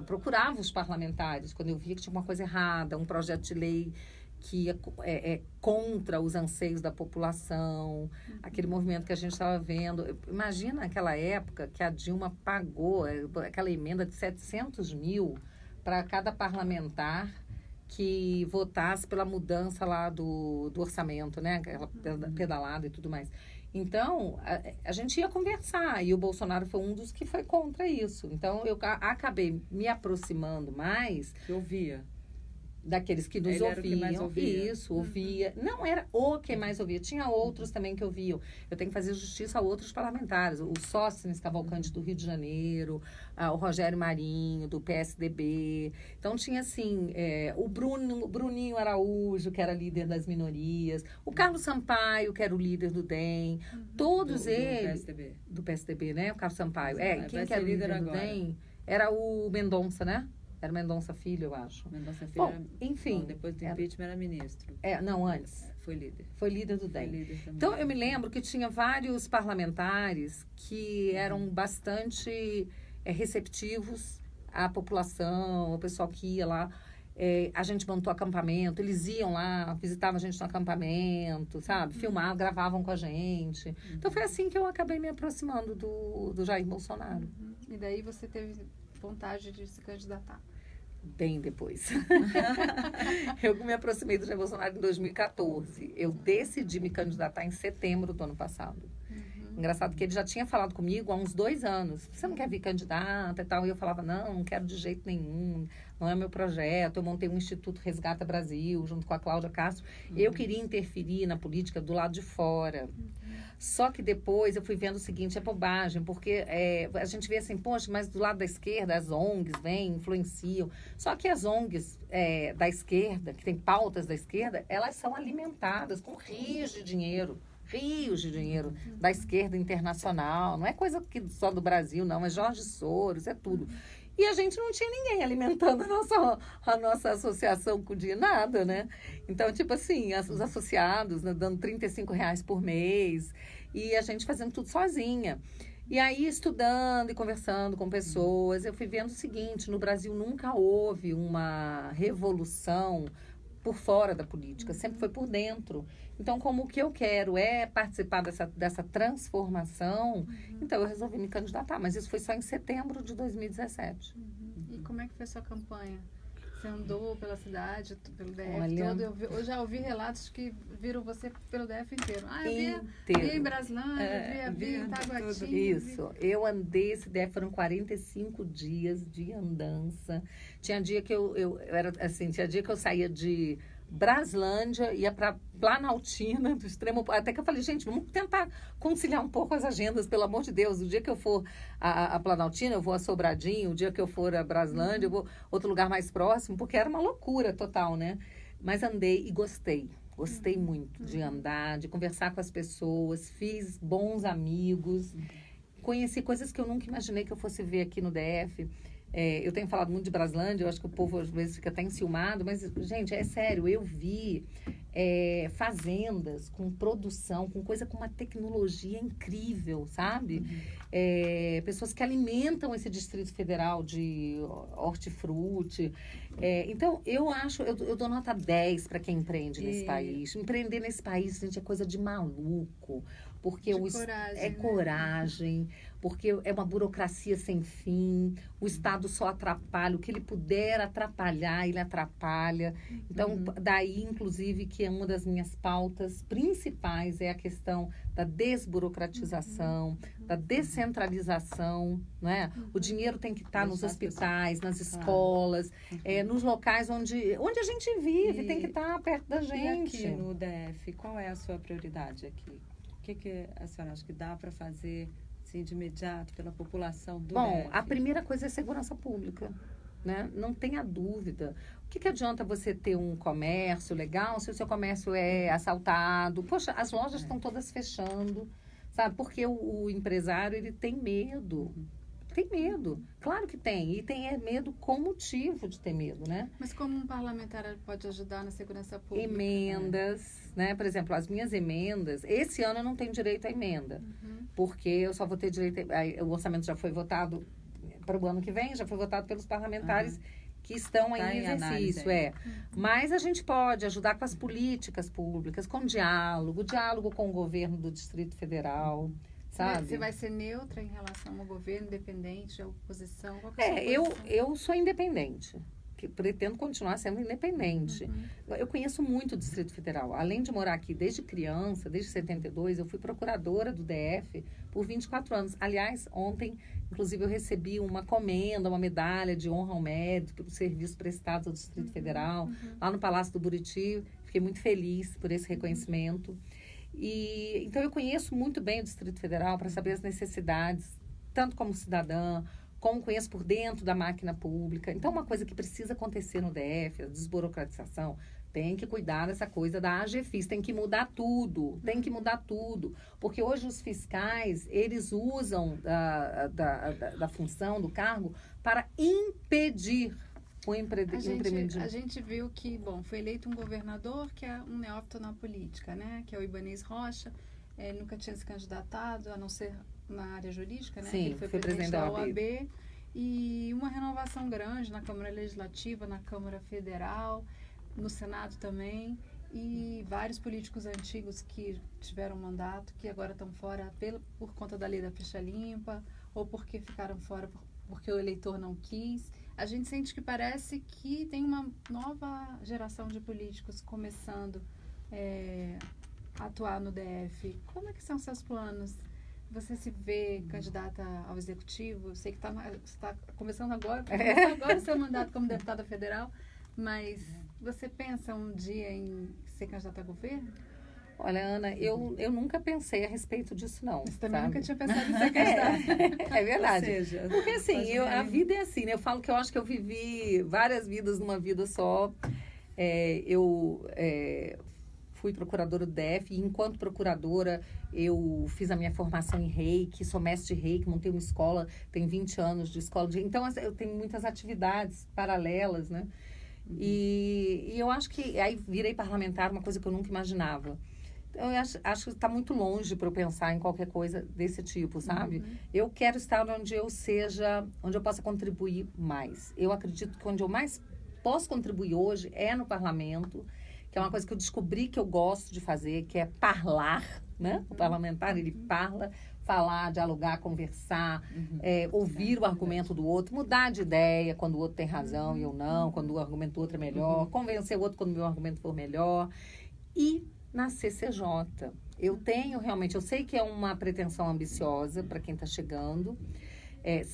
procurava os parlamentares quando eu via que tinha uma coisa errada, um projeto de lei que é contra os anseios da população, aquele movimento que a gente estava vendo. Imagina aquela época que a Dilma pagou aquela emenda de 700 mil para cada parlamentar que votasse pela mudança lá do orçamento, né? Aquela pedalada e tudo mais. Então, a gente ia conversar e o Bolsonaro foi um dos que foi contra isso. Então, eu acabei me aproximando mais... Que ouvia. Daqueles que nos Ele era o que ouviam. mais ouvia. Isso, ouvia. Não era o que mais ouvia. Tinha outros também que ouviam. Eu tenho que fazer justiça a outros parlamentares. O Sóstenes Cavalcante do Rio de Janeiro, o Rogério Marinho, do PSDB. Então, tinha, assim, o Bruninho Araújo, que era líder das minorias. O Carlos Sampaio, que era o líder do DEM. Todos eles... Do PSDB, né? O Carlos Sampaio. Quem que era o líder do DEM? Era o Mendonça, né? Era Mendonça Filho, eu acho. Mendonça Filho. Bom, enfim. Depois do impeachment era ministro. Não, antes. Foi líder. Foi líder do DEM. Então, eu me lembro que tinha vários parlamentares que eram bastante receptivos à população, o pessoal que ia lá. A gente montou acampamento, eles iam lá, visitavam a gente no acampamento, sabe? Filmavam, gravavam com a gente. Então, foi assim que eu acabei me aproximando do Jair Bolsonaro. E daí você teve vontade de se candidatar? Bem depois. Eu me aproximei do Jair Bolsonaro em 2014. Eu decidi me candidatar em setembro do ano passado. Engraçado que ele já tinha falado comigo há uns 2 anos. Você não quer vir candidata e tal? E eu falava, não quero de jeito nenhum. Não é meu projeto. Eu montei um Instituto Resgata Brasil, junto com a Cláudia Castro. Eu queria interferir na política do lado de fora. Só que depois eu fui vendo o seguinte, é bobagem, porque a gente vê assim, poxa, mas do lado da esquerda as ONGs vêm, influenciam. Só que as ONGs da esquerda, que tem pautas da esquerda, elas são alimentadas com rios de dinheiro rios de dinheiro da esquerda internacional. Não é coisa só do Brasil, não. É Jorge Soros, é tudo. E a gente não tinha ninguém alimentando a nossa associação de nada, né? Então, tipo assim, os associados, né, dando R$ 35 por mês. E a gente fazendo tudo sozinha. E aí, estudando e conversando com pessoas, eu fui vendo o seguinte: no Brasil nunca houve uma revolução por fora da política, sempre foi por dentro. Então, como o que eu quero é participar dessa transformação, então eu resolvi me candidatar. Mas isso foi só em setembro de 2017. E como é que foi a sua campanha? Você andou pela cidade, pelo DF Olha, todo? Eu já ouvi relatos que viram você pelo DF inteiro. Eu inteiro. via em Braslândia, via em Itaguatinga. Isso, eu andei esse DF, foram 45 dias de andança. Tinha dia que eu era assim, tinha dia que eu saía de Braslândia, ia para Planaltina, do extremo, até que eu falei, gente, vamos tentar conciliar um pouco as agendas, pelo amor de Deus. O dia que eu for a Planaltina, eu vou a Sobradinho, o dia que eu for a Braslândia, eu vou a outro lugar mais próximo, porque era uma loucura total, né? Mas andei e gostei muito de andar, de conversar com as pessoas, fiz bons amigos, conheci coisas que eu nunca imaginei que eu fosse ver aqui no DF. Eu tenho falado muito de Braslândia, eu acho que o povo às vezes fica até enciumado, mas, gente, é sério, eu vi fazendas com produção, com coisa com uma tecnologia incrível, sabe? Pessoas que alimentam esse Distrito Federal de hortifruti. Então, eu dou nota 10 para quem empreende nesse país. Empreender nesse país, gente, é coisa de maluco. Porque é coragem, porque é uma burocracia sem fim, o Estado só atrapalha, o que ele puder atrapalhar, ele atrapalha. Então, daí, inclusive, que é uma das minhas pautas principais é a questão da desburocratização, da descentralização, não é? O dinheiro tem que estar nos hospitais, nas escolas, nos locais onde a gente vive, tem que estar perto da gente. E aqui no DF, qual é a sua prioridade aqui? O que a senhora acha que dá para fazer assim, de imediato pela população do DF? Bom, a primeira coisa é segurança pública, né? Não tenha dúvida. O que adianta você ter um comércio legal se o seu comércio é assaltado? Poxa, as lojas estão todas fechando, sabe? Porque o empresário, ele tem medo. Tem medo, claro que tem. E tem medo com motivo de ter medo, né? Mas como um parlamentar pode ajudar na segurança pública? Emendas, né? Por exemplo, as minhas emendas, esse ano eu não tenho direito à emenda, porque eu só vou ter direito, o orçamento já foi votado para o ano que vem, já foi votado pelos parlamentares que estão aí em exercício, Mas a gente pode ajudar com as políticas públicas, com diálogo com o governo do Distrito Federal. Sabe? Você vai ser neutra em relação ao governo, independente, à oposição? Eu sou independente. Que pretendo continuar sendo independente. Eu conheço muito o Distrito Federal. Além de morar aqui desde criança, desde 72, eu fui procuradora do DF por 24 anos. Aliás, ontem, inclusive, eu recebi uma comenda, uma medalha de honra ao mérito pelo serviço prestado ao Distrito Federal, lá no Palácio do Buriti. Fiquei muito feliz por esse reconhecimento. Então, eu conheço muito bem o Distrito Federal para saber as necessidades, tanto como cidadã, como conheço por dentro da máquina pública. Então, uma coisa que precisa acontecer no DF, a desburocratização, tem que cuidar dessa coisa da AGFIS, tem que mudar tudo, porque hoje os fiscais, eles usam da função, do cargo, para impedir o empreendimento. A gente viu que, foi eleito um governador que é um neófito na política, né? Que é o Ibanez Rocha. Ele nunca tinha se candidatado, a não ser na área jurídica, né? Sim, ele foi presidente da OAB. E uma renovação grande na Câmara Legislativa, na Câmara Federal, no Senado também. E vários políticos antigos que tiveram mandato, que agora estão fora por conta da lei da ficha limpa, ou porque ficaram fora porque o eleitor não quis. A gente sente que parece que tem uma nova geração de políticos começando a atuar no DF. Como é que são seus planos? Você se vê candidata ao executivo? Eu sei que você está começando agora o seu mandato como deputada federal, mas você pensa um dia em ser candidata a governo? Olha, Ana, eu nunca pensei a respeito disso, não. Você também nunca tinha pensado em ser candidata. É verdade. Ou seja, porque assim, a vida é assim, né? Eu falo que eu acho que eu vivi várias vidas numa vida só. fui procuradora do DF, e enquanto procuradora eu fiz a minha formação em reiki, sou mestre de reiki, montei uma escola, tenho 20 anos de escola de... Então, eu tenho muitas atividades paralelas, né? E eu acho que aí virei parlamentar, uma coisa que eu nunca imaginava. Eu acho que está muito longe para eu pensar em qualquer coisa desse tipo, sabe? Eu quero estar onde eu seja, onde eu possa contribuir mais. Eu acredito que onde eu mais posso contribuir hoje é no parlamento, que é uma coisa que eu descobri que eu gosto de fazer, que é parlar, né? O parlamentar, ele parla, falar, dialogar, conversar, ouvir o argumento do outro, mudar de ideia quando o outro tem razão e eu não, quando o argumento do outro é melhor, convencer o outro quando o meu argumento for melhor. E na CCJ, eu tenho realmente, eu sei que é uma pretensão ambiciosa para quem está chegando,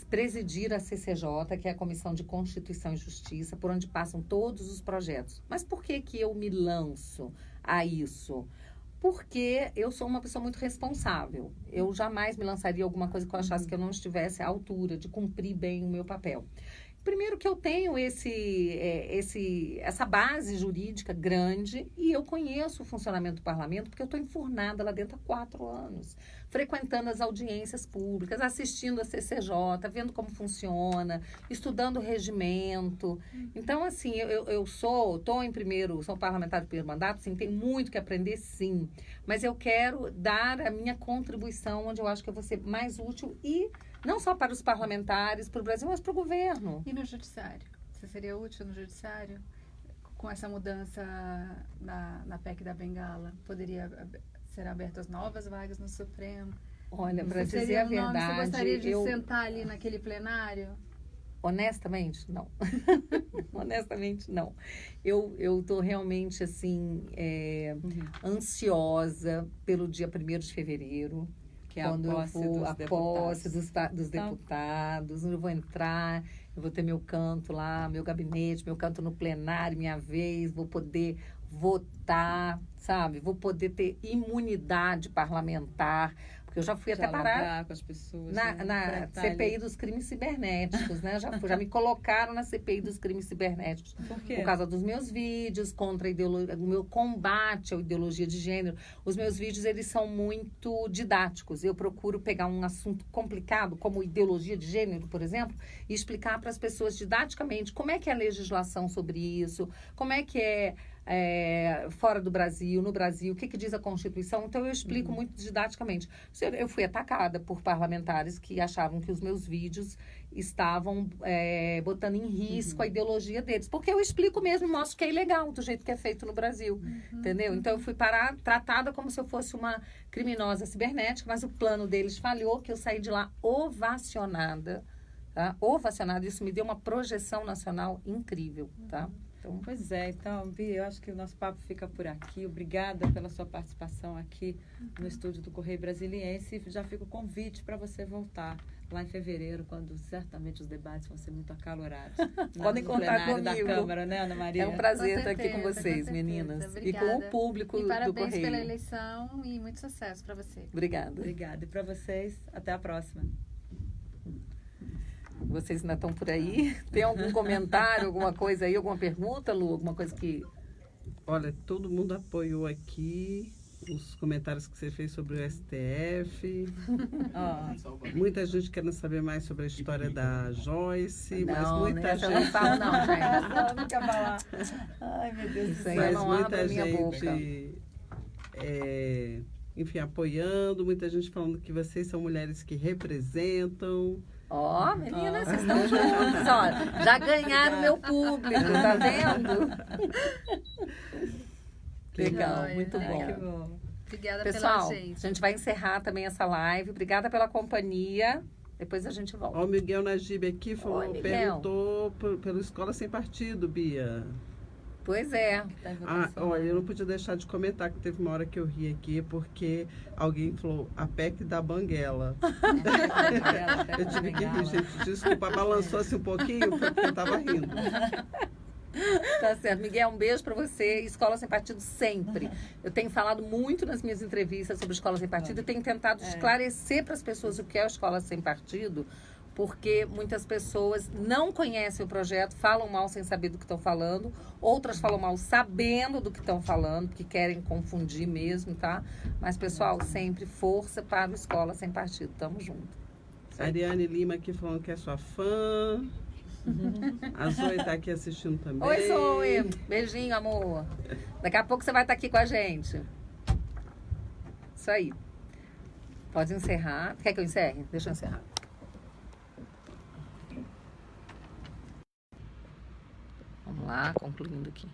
presidir a CCJ, que é a Comissão de Constituição e Justiça, por onde passam todos os projetos. Mas por que que eu me lanço a isso? Porque eu sou uma pessoa muito responsável. Eu jamais me lançaria alguma coisa que eu achasse que eu não estivesse à altura de cumprir bem o meu papel. Primeiro que eu tenho essa base jurídica grande e eu conheço o funcionamento do parlamento porque eu estou enfurnada lá dentro há 4 anos, frequentando as audiências públicas, assistindo a CCJ, vendo como funciona, estudando o regimento. Então, assim, estou em sou parlamentar do primeiro mandato, sim, tenho muito que aprender, sim, mas eu quero dar a minha contribuição onde eu acho que eu vou ser mais útil e não só para os parlamentares, para o Brasil, mas para o governo. E no judiciário? Você seria útil no judiciário? Com essa mudança na PEC da Bengala, poderia ser abertas novas vagas no Supremo? Olha, para dizer a verdade... Você gostaria de sentar ali naquele plenário? Honestamente, não. Honestamente, não. Eu estou realmente, assim, ansiosa pelo dia 1º de fevereiro, Que é quando a posse eu vou dos a posse dos deputados, eu vou entrar, eu vou ter meu canto lá, meu gabinete, meu canto no plenário, minha vez, vou poder votar, sabe? Vou poder ter imunidade parlamentar, porque eu já fui até parar com as pessoas, na CPI dos crimes cibernéticos, né? Já me colocaram na CPI dos crimes cibernéticos. Por quê? Por causa dos meus vídeos contra o meu combate à ideologia de gênero. Os meus vídeos, eles são muito didáticos. Eu procuro pegar um assunto complicado, como ideologia de gênero, por exemplo, e explicar para as pessoas didaticamente como é que é a legislação sobre isso, como é que é fora do Brasil, no Brasil, o que diz a Constituição. Então, eu explico muito didaticamente. Eu fui atacada por parlamentares que achavam que os meus vídeos estavam botando em risco a ideologia deles. Porque eu explico mesmo, mostro que é ilegal do jeito que é feito no Brasil. Entendeu? Então, eu fui tratada como se eu fosse uma criminosa cibernética, mas o plano deles falhou, que eu saí de lá ovacionada. Tá? Ovacionada. Isso me deu uma projeção nacional incrível, tá? Então, pois é, então, Bia, eu acho que o nosso papo fica por aqui. Obrigada pela sua participação aqui no estúdio do Correio Brasiliense. Já fica o convite para você voltar lá em fevereiro, quando certamente os debates vão ser muito acalorados. Podem contar comigo. Da Câmara, né, Ana Maria? É um prazer estar aqui com vocês, meninas. Obrigada. E com o público do Correio. E parabéns pela eleição e muito sucesso para você. Obrigada. Obrigada. E para vocês, até a próxima. Vocês ainda estão por aí? Tem algum comentário, alguma coisa aí, alguma pergunta, Lu? Alguma coisa que... Olha, todo mundo apoiou aqui os comentários que você fez sobre o STF. Muita gente querendo saber mais sobre a história da Joyce, mas muita gente... Não falo não, gente. Não quer falar. Ai, meu Deus do céu. Mas não muita minha gente, enfim, apoiando, muita gente falando que vocês são mulheres que representam. Ó, meninas, vocês estão juntos, ó. Já ganharam meu público, tá vendo? Legal, muito bom. Que bom. Obrigada Pessoal, pela gente. a gente vai encerrar também essa live. Obrigada pela companhia. Depois a gente volta. Ó, o Miguel Najib aqui Oi, Miguel. perguntou pelo Escola Sem Partido, Bia. Pois é. Olha, eu não podia deixar de comentar que teve uma hora que eu ri aqui, porque alguém falou a PEC da Banguela. Eu tive que rir, gente. Desculpa, balançou assim um pouquinho, porque eu estava rindo. Tá certo. Miguel, um beijo pra você. Escola Sem Partido sempre. Eu tenho falado muito nas minhas entrevistas sobre Escola Sem Partido e tenho tentado esclarecer para as pessoas o que é a Escola Sem Partido, porque muitas pessoas não conhecem o projeto, falam mal sem saber do que estão falando, outras falam mal sabendo do que estão falando, porque querem confundir mesmo, tá? Mas, pessoal, sempre força para o Escola Sem Partido. Tamo junto. Ariane Lima aqui falando que é sua fã. A Zoe tá aqui assistindo também. Oi, Zoe. Beijinho, amor. Daqui a pouco você vai estar aqui com a gente. Isso aí. Pode encerrar. Quer que eu encerre? Deixa eu encerrar. Vamos lá, concluindo aqui.